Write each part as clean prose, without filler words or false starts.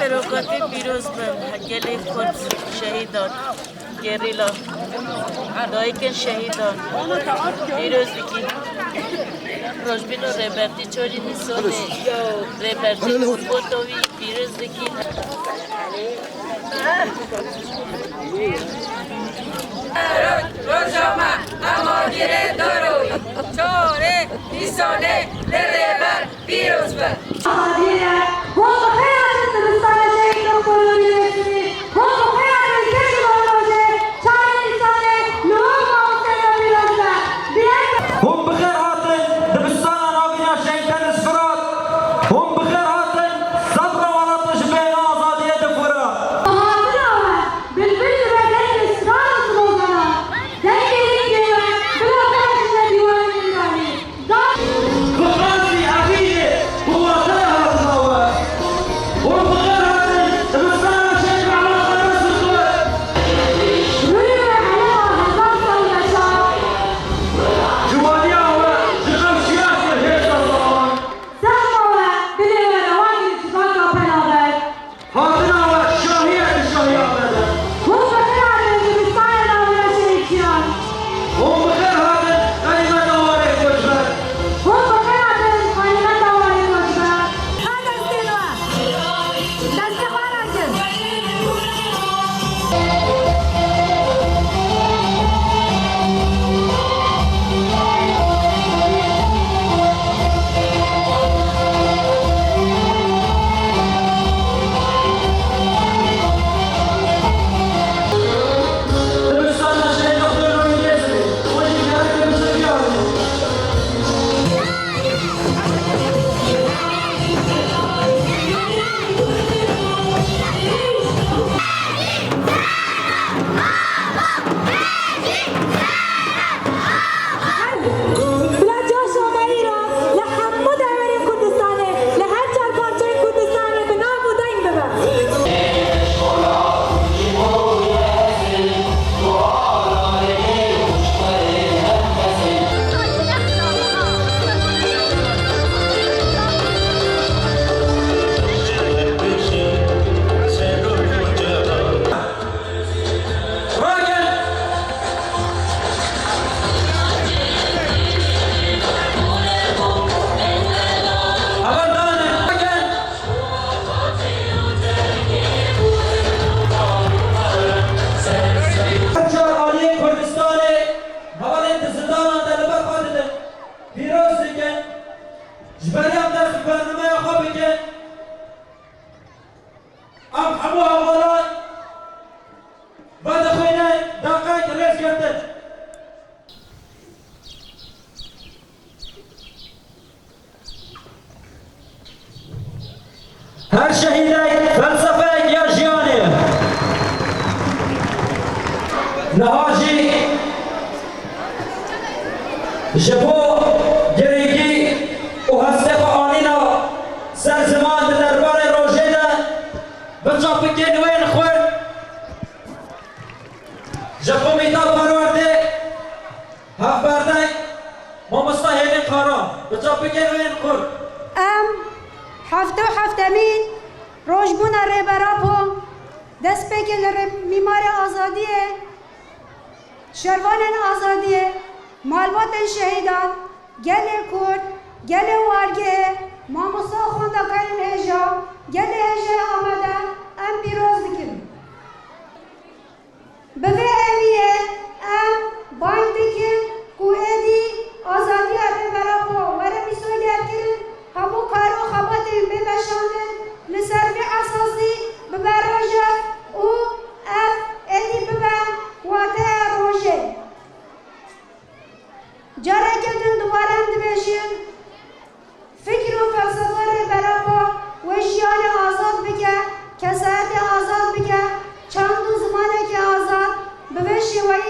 سرکاتی پیروز بن گلی خود شهیدان گریلا دایی که شهیدان پیروز بکی روشبین و ریبرتی چوری نیسونه ریبرتی بوتوی پیروز بکی روزاما امادیر داروی چوره نیسونه ریبر پیروز بن هر شهیدک فلسفه یا جیانه نهاجی جبو گریگی و هسته آنینا سرزمان دربار روژه ده بچا پکی نوین خور جبو میتا پرورده هف برده مامستا هیلین خارا بچا پکی نوین خور هفته و هفتمین روشبون ریبراپو دست پیکل میمار آزادیه شروان آزادیه مالبات شهیدان گل کرد گل وارگه ماموسا خوندکارن هجا گل هجا آمده ام پیروز دکن بوه اویه ام باید دکن که ایدی آزادی ریبراپو وره میسوگر کرن همو کار و خباتی ببشاندن لسر به اساسی ببراجه او اف ایدی ببن واته روژه جاره کدن دوباره دبیشن فکر و فلسفه ریبراپو و جیان آزاد بگه کسایت آزاد بگه چند و زمانه که آزاد بوشی وی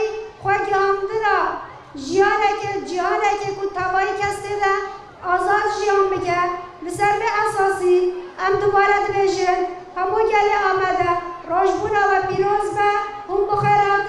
خواهی همدنا جیانه که کتابایی کسته ده آزاد جیان بگه لسر به اساسی ام دوباره دبیشن همو گلی آمده روشبونه و پیروز به هم بخیرات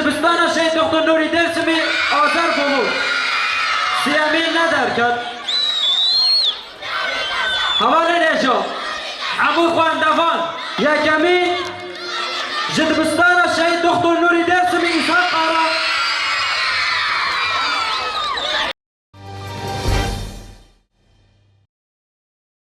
دبستان شهید دکتر نوری درسمی آذر بولو سیامین ندرکد حواله نجا عمو خواندوان یکمین جدبستان